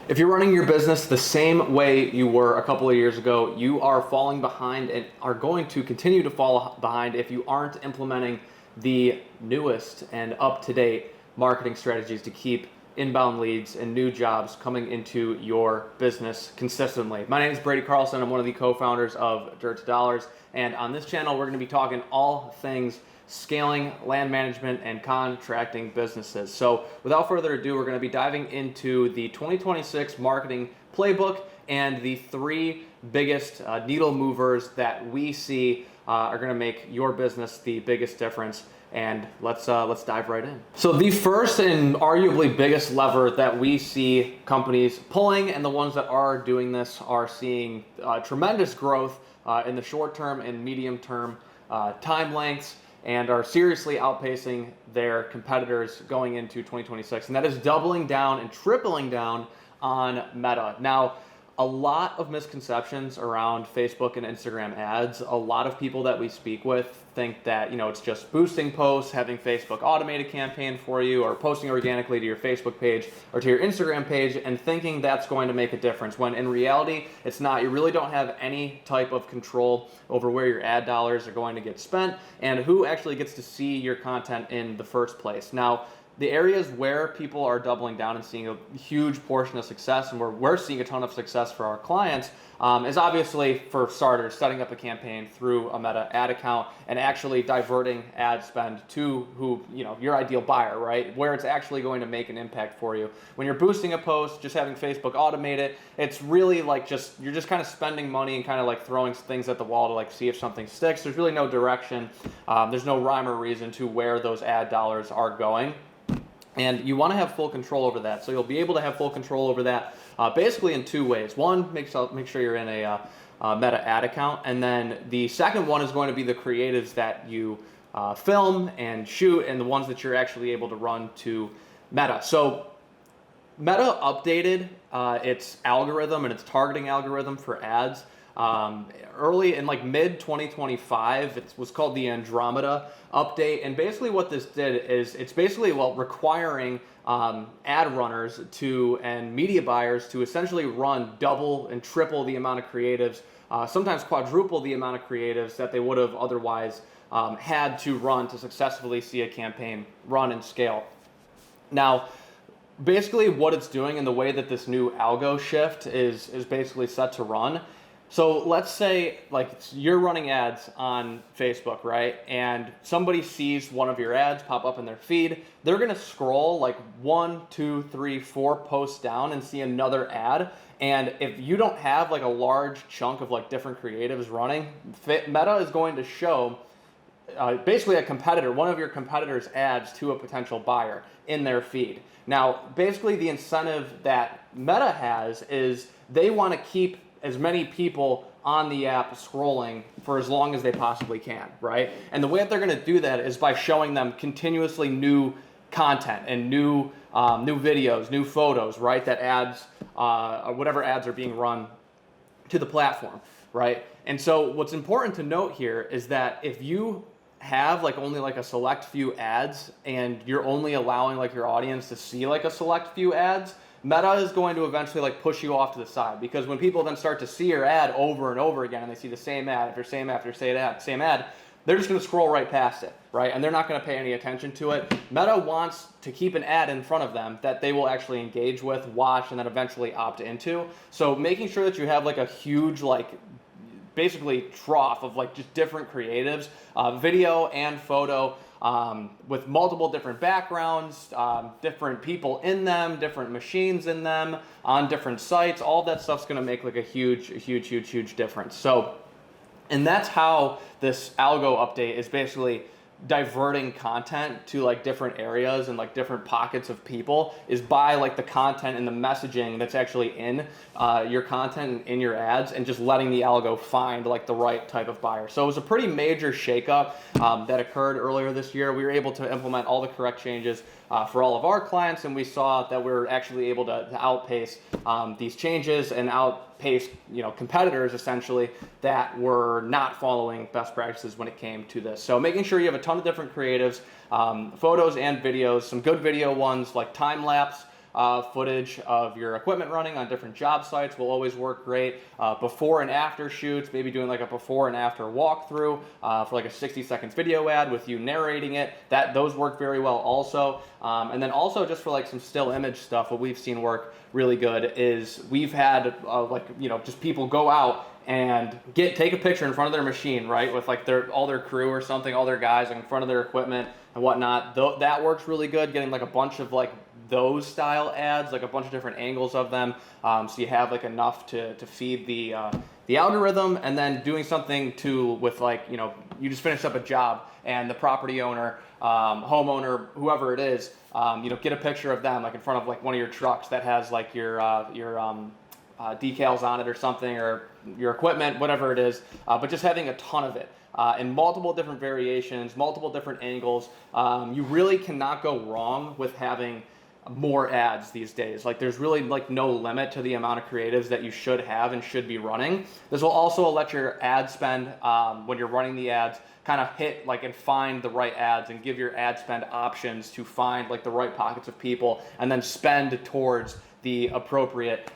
If you're running your business the same way you were a couple of years ago, you are falling behind and are going to continue to fall behind if you aren't implementing the newest and up-to-date marketing strategies to keep inbound leads and new jobs coming into your business consistently. My name is Brady Carlson. I'm one of the co-founders of Dirt to Dollars, and on this channel we're going to be talking all things scaling land management and contracting businesses. So without further ado, we're going to be diving into the 2026 marketing playbook and the three biggest needle movers that we see are going to make your business the biggest difference. And let's dive right in. So the first and arguably biggest lever that we see companies pulling, and the ones that are doing this are seeing tremendous growth in the short term and medium term time lengths, and are seriously outpacing their competitors going into 2026. And that is doubling down and tripling down on Meta. Now, a lot of misconceptions around Facebook and Instagram ads. A lot of people that we speak with think that, it's just boosting posts, having Facebook automate a campaign for you, or posting organically to your Facebook page or to your Instagram page and thinking that's going to make a difference, when in reality, it's not. You really don't have any type of control over where your ad dollars are going to get spent and who actually gets to see your content in the first place. Now, the areas where people are doubling down and seeing a huge portion of success, and where we're seeing a ton of success for our clients, is obviously, for starters, setting up a campaign through a Meta ad account and actually diverting ad spend to your ideal buyer, right? Where it's actually going to make an impact for you. When you're boosting a post, just having Facebook automate it, it's really like you're just kind of spending money and kind of like throwing things at the wall to see if something sticks. There's really no direction. There's no rhyme or reason to where those ad dollars are going. And you want to have full control over that. So you'll be able to have full control over that basically in two ways. One, make sure you're in a Meta ad account. And then the second one is going to be the creatives that you film and shoot, and the ones that you're actually able to run to Meta. So Meta updated its algorithm and its targeting algorithm for ads early in mid 2025. It was called the Andromeda update, and basically what this did is it's basically requiring ad runners and media buyers to essentially run double and triple the amount of creatives, sometimes quadruple the amount of creatives that they would have otherwise had to run to successfully see a campaign run and scale. Now, basically what it's doing, and the way that this new algo shift is basically set to run. So let's say you're running ads on Facebook, right? And somebody sees one of your ads pop up in their feed. They're gonna scroll 1, 2, 3, 4 posts down and see another ad. And if you don't have a large chunk of different creatives running, Meta is going to show basically one of your competitors' ads to a potential buyer in their feed. Now, basically the incentive that Meta has is they want to keep as many people on the app scrolling for as long as they possibly can, right? And the way that they're going to do that is by showing them continuously new content and new videos, new photos, right? That ads, or whatever ads are being run to the platform, right? And so what's important to note here is that if you have only a select few ads, and you're only allowing your audience to see a select few ads, Meta is going to eventually push you off to the side, because when people then start to see your ad over and over again, and they see the same ad after same ad, they're just going to scroll right past it, right? And they're not going to pay any attention to it. Meta wants to keep an ad in front of them that they will actually engage with, watch, and then eventually opt into. So making sure that you have a huge basically trough of just different creatives, video and photo, with multiple different backgrounds, different people in them, different machines in them, on different sites. All that stuff's going to make a huge difference. So, and that's how this algo update is basically diverting content to different areas and different pockets of people, is by the content and the messaging that's actually in your content and in your ads, and just letting the algo find the right type of buyer. So it was a pretty major shakeup that occurred earlier this year. We were able to implement all the correct changes for all of our clients, and we saw that we were actually able to outpace these changes and outpace competitors essentially that were not following best practices when it came to this. So making sure you have a ton of different creatives, photos and videos, some good video ones like time lapse, footage of your equipment running on different job sites will always work great. Before and after shoots, maybe doing like a before and after walkthrough for like a 60 seconds video ad with you narrating it. Those work very well also. And then also just for like some still image stuff, what we've seen work really good is we've had just people go out and take a picture in front of their machine, right, with like all their crew or something, all their guys in front of their equipment and whatnot. That works really good, getting like a bunch of like those style ads, like a bunch of different angles of them, so you have like enough to feed the algorithm. And then doing something with like, you just finished up a job and the property owner, homeowner, whoever it is, get a picture of them like in front of like one of your trucks that has like your decals on it or something, or your equipment, whatever it is, but just having a ton of it in multiple different variations, multiple different angles. You really cannot go wrong with having more ads these days. Like there's really like no limit to the amount of creatives that you should have and should be running. This will also let your ad spend, when you're running the ads, kind of hit like and find the right ads and give your ad spend options to find like the right pockets of people and then spend towards the appropriate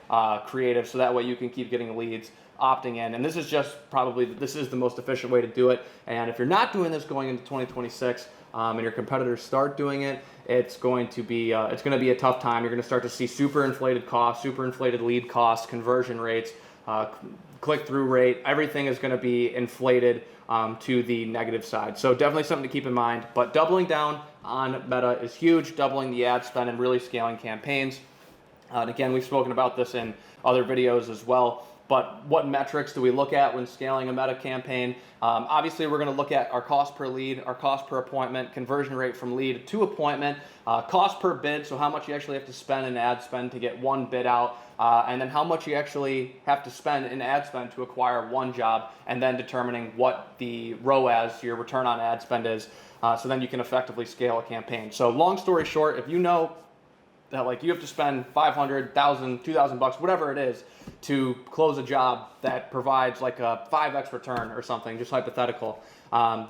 creative, so that way you can keep getting leads opting in. And this is the most efficient way to do it. And if you're not doing this going into 2026 and your competitors start doing it, it's going to be a tough time. You're going to start to see super inflated costs, super inflated lead costs, conversion rates, click-through rate. Everything is going to be inflated to the negative side. So definitely something to keep in mind. But doubling down on Meta is huge, doubling the ad spend and really scaling campaigns. And again, we've spoken about this in other videos as well. But what metrics do we look at when scaling a Meta campaign? Obviously, we're going to look at our cost per lead, our cost per appointment, conversion rate from lead to appointment, cost per bid, so how much you actually have to spend in ad spend to get one bid out, and then how much you actually have to spend in ad spend to acquire one job, and then determining what the ROAS, your return on ad spend is, so then you can effectively scale a campaign. So long story short, if you know that like you have to spend $500, $1,000, $2,000, whatever it is, to close a job that provides like a 5x return or something, just hypothetical.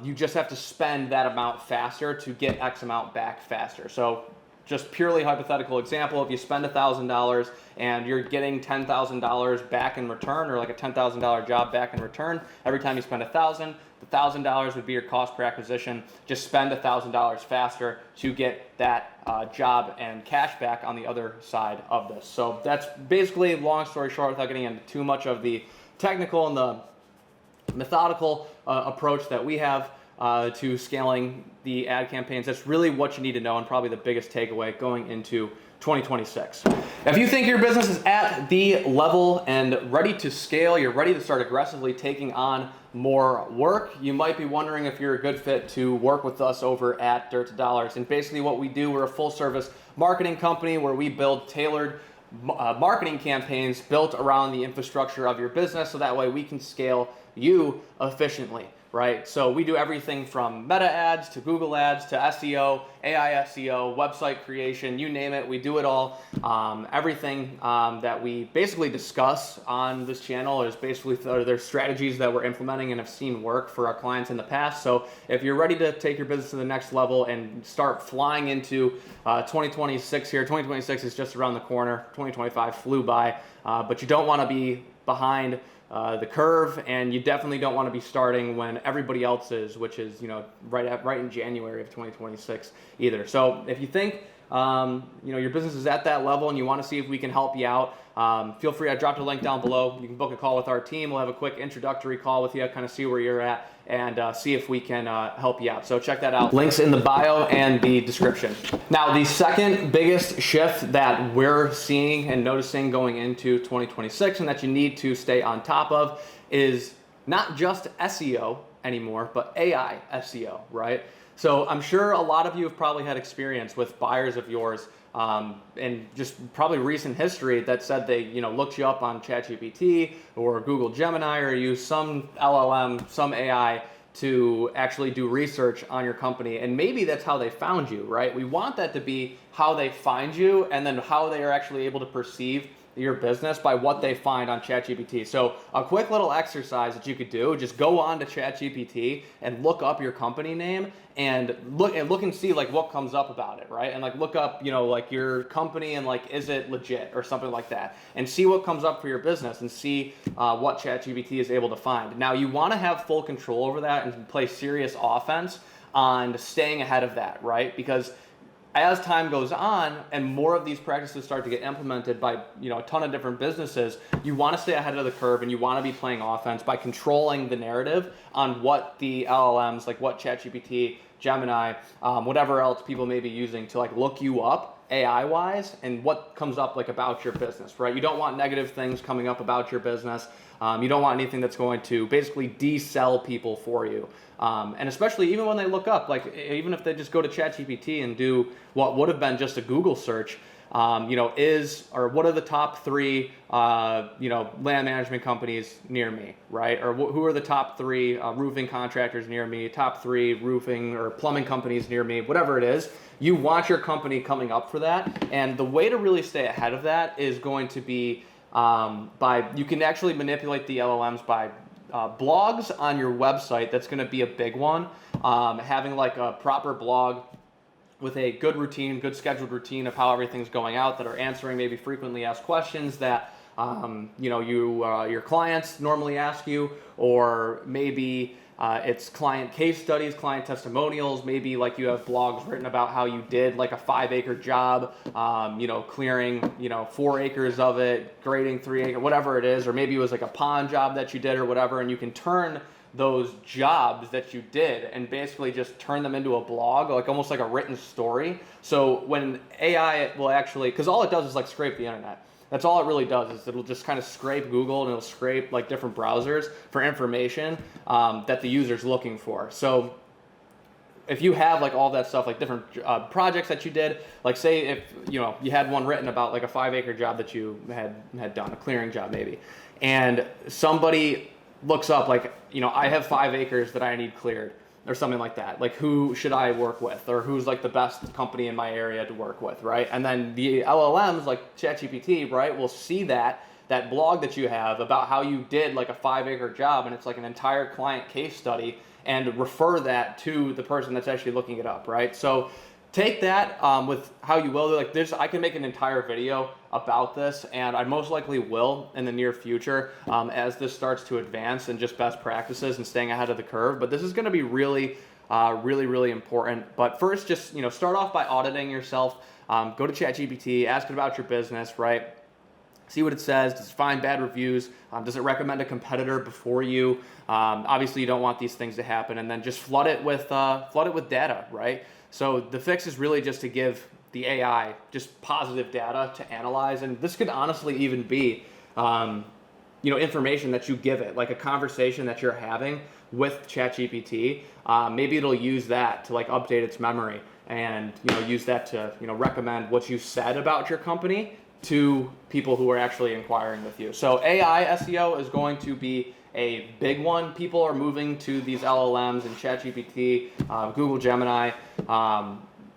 You just have to spend that amount faster to get X amount back faster. So just purely hypothetical example, if you spend $1,000 and you're getting $10,000 back in return, or like a $10,000 job back in return, every time you spend $1,000, the $1,000 would be your cost per acquisition. Just spend $1,000 faster to get that job and cash back on the other side of this. So that's basically, long story short, without getting into too much of the technical and the methodical approach that we have to scaling the ad campaigns. That's really what you need to know, and probably the biggest takeaway going into 2026. If you think your business is at the level and ready to scale, you're ready to start aggressively taking on more work, you might be wondering if you're a good fit to work with us over at Dirt to Dollars. And basically what we do, we're a full service marketing company where we build tailored marketing campaigns built around the infrastructure of your business, so that way we can scale you efficiently. Right? So we do everything from meta ads to Google ads to SEO, AI SEO, website creation, you name it, we do it all. Everything that we basically discuss on this channel is basically there's strategies that we're implementing and have seen work for our clients in the past. So if you're ready to take your business to the next level and start flying into 2026 here, 2026 is just around the corner, 2025 flew by, but you don't want to be behind the curve, and you definitely don't want to be starting when everybody else is, which is right in January of 2026 either. So if you think your business is at that level and you want to see if we can help you out, feel free. I dropped a link down below. You can book a call with our team. We'll have a quick introductory call with you, kind of see where you're at and see if we can help you out. So check that out. Links in the bio and the description. Now, the second biggest shift that we're seeing and noticing going into 2026 and that you need to stay on top of is not just SEO anymore, but AI SEO, right? So I'm sure a lot of you have probably had experience with buyers of yours and just probably recent history that said they looked you up on ChatGPT or Google Gemini or use some LLM, some AI to actually do research on your company, and maybe that's how they found you, right? We want that to be how they find you and then how they are actually able to perceive your business by what they find on ChatGPT. So a quick little exercise that you could do, just go on to ChatGPT and look up your company name and look and see like what comes up about it, right? And like look up, like your company and like, is it legit or something like that, and see what comes up for your business and see what ChatGPT is able to find. Now you want to have full control over that and play serious offense on staying ahead of that, right? Because as time goes on and more of these practices start to get implemented by a ton of different businesses, you want to stay ahead of the curve and you want to be playing offense by controlling the narrative on what the LLMs, like what ChatGPT, Gemini, whatever else people may be using to like look you up AI wise and what comes up like about your business, right? You don't want negative things coming up about your business. You don't want anything that's going to basically de-sell people for you. And especially even when they look up, like even if they just go to ChatGPT and do what would have been just a Google search, what are the top 3, land management companies near me, right? Or who are the top 3 roofing contractors near me, top 3 roofing or plumbing companies near me, whatever it is. You want your company coming up for that. And the way to really stay ahead of that is going to be you can actually manipulate the LLMs by blogs on your website. That's going to be a big one. Having like a proper blog with a good routine, good scheduled routine of how everything's going out, that are answering maybe frequently asked questions that your clients normally ask you, or maybe it's client case studies, client testimonials. Maybe like you have blogs written about how you did like a 5-acre job, clearing 4 acres of it, grading 3 acres, whatever it is, or maybe it was like a pond job that you did or whatever, and you can turn those jobs that you did and basically just turn them into a blog, like almost like a written story. So when AI will actually, because all it does is like scrape the internet. That's all it really does, is it'll just kind of scrape Google and it'll scrape like different browsers for information that the user's looking for. So if you have like all that stuff, like different projects that you did, like say if you had one written about like a 5-acre job that you had done, a clearing job maybe, and somebody looks up like, I have 5 acres that I need cleared or something like that. Like who should I work with, or who's like the best company in my area to work with, right? And then the LLMs like ChatGPT, right, will see that blog that you have about how you did like a 5-acre job, and it's like an entire client case study, and refer that to the person that's actually looking it up, right? So take that with how you will. Like I can make an entire video about this, and I most likely will in the near future as this starts to advance and just best practices and staying ahead of the curve. But this is going to be really, really important. But first, just start off by auditing yourself. Go to ChatGPT, ask it about your business, right? See what it says. Does it find bad reviews? Does it recommend a competitor before you? Obviously, you don't want these things to happen, and then just flood it with data, right? So the fix is really just to give the AI just positive data to analyze, and this could honestly even be, information that you give it, like a conversation that you're having with ChatGPT. Maybe it'll use that to like update its memory, and use that to recommend what you said about your company to people who are actually inquiring with you. So AI SEO is going to be a big one. People are moving to these LLMs and ChatGPT, Google Gemini,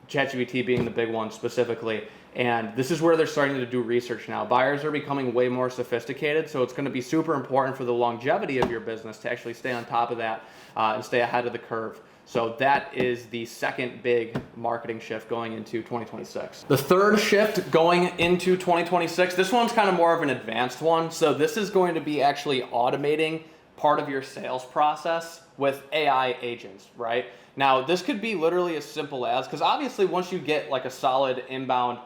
ChatGPT being the big one specifically. And this is where they're starting to do research now. Buyers are becoming way more sophisticated, so it's going to be super important for the longevity of your business to actually stay on top of that and stay ahead of the curve. So that is the second big marketing shift going into 2026. The third shift going into 2026, this one's kind of more of an advanced one. So this is going to be actually automating part of your sales process with AI agents, right? Now, this could be literally as simple as, because obviously once you get like a solid inbound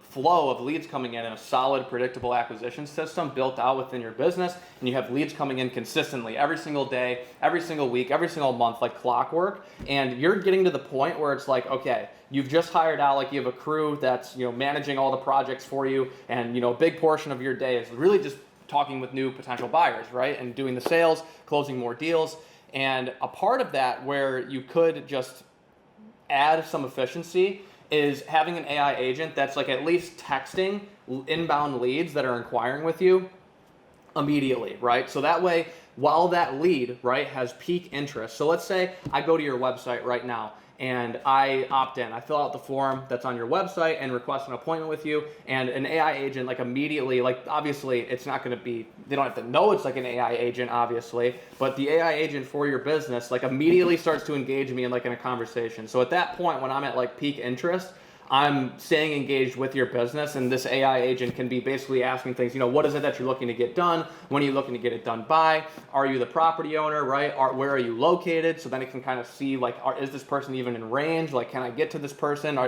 flow of leads coming in and a solid predictable acquisition system built out within your business, and you have leads coming in consistently every single day, every single week, every single month, like clockwork, and you're getting to the point where it's like, okay, you've just hired out, like you have a crew that's managing all the projects for you, and a big portion of your day is really just talking with new potential buyers, right? And doing the sales, closing more deals. And a part of that where you could just add some efficiency is having an AI agent that's like at least texting inbound leads that are inquiring with you immediately, right? So that way, while that lead, right, has peak interest. So let's say I go to your website right now and I opt in. I fill out the form that's on your website and request an appointment with you, and an AI agent like immediately, like obviously it's not going to be, they don't have to know it's like an AI agent obviously, but the AI agent for your business like immediately starts to engage me in like in a conversation. So at that point when I'm at like peak interest, I'm staying engaged with your business, and this AI agent can be basically asking things, you know, what is it that you're looking to get done? When are you looking to get it done by? Are you the property owner, right? Where are you located? So then it can kind of see like, is this person even in range? Like, can I get to this person?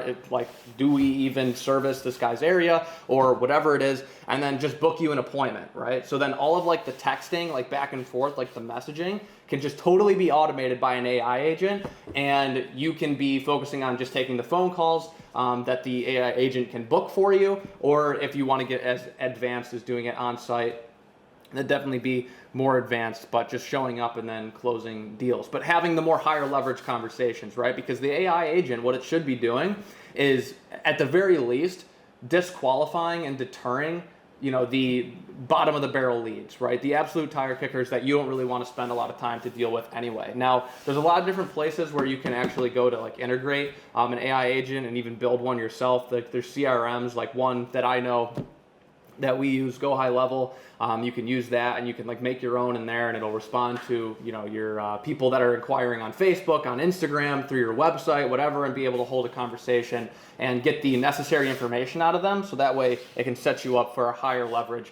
Do we even service this guy's area or whatever it is? And then just book you an appointment, right? So then all of like the texting, like back and forth, like the messaging can just totally be automated by an AI agent, and you can be focusing on just taking the phone calls that the AI agent can book for you, or if you want to get as advanced as doing it on site, that'd definitely be more advanced, but just showing up and then closing deals. But having the more higher leverage conversations, right? Because the AI agent, what it should be doing is at the very least disqualifying and deterring, you know, the bottom of the barrel leads, right? The absolute tire kickers that you don't really want to spend a lot of time to deal with anyway. Now, there's a lot of different places where you can actually go to like integrate an AI agent and even build one yourself. Like there's CRMs, like one that I know that we use, Go High Level. You can use that, and you can like make your own in there, and it'll respond to, you know, your people that are inquiring on Facebook, on Instagram, through your website, whatever, and be able to hold a conversation and get the necessary information out of them, so that way it can set you up for a higher leverage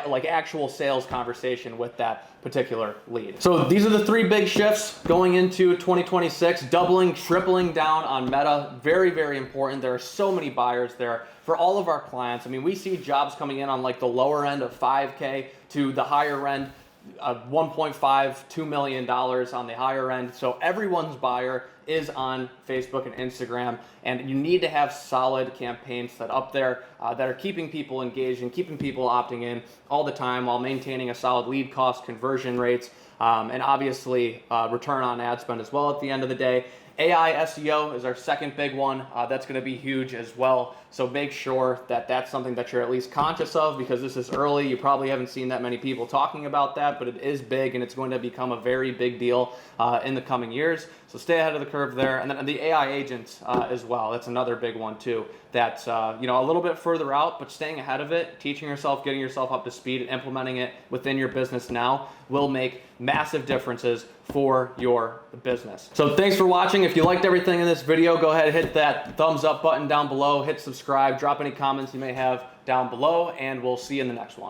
like actual sales conversation with that particular lead. So these are the three big shifts going into 2026. Doubling, tripling down on Meta, very, very important. There are so many buyers there for all of our clients. I mean, we see jobs coming in on like the lower end of 5K to the higher end of $1.5, $2 million on the higher end. So everyone's buyer is on Facebook and Instagram, and you need to have solid campaigns set up there that are keeping people engaged and keeping people opting in all the time while maintaining a solid lead cost, conversion rates, and obviously return on ad spend as well at the end of the day. AI SEO is our second big one. That's going to be huge as well. So make sure that that's something that you're at least conscious of, because this is early. You probably haven't seen that many people talking about that, but it is big, and it's going to become a very big deal in the coming years. So stay ahead of the curve there. And then the AI agents as well. That's another big one too. That's you know, a little bit further out, but staying ahead of it, teaching yourself, getting yourself up to speed, and implementing it within your business now will make massive differences for your business. So thanks for watching. If you liked everything in this video, go ahead and hit that thumbs up button down below, hit subscribe, drop any comments you may have down below, and we'll see you in the next one.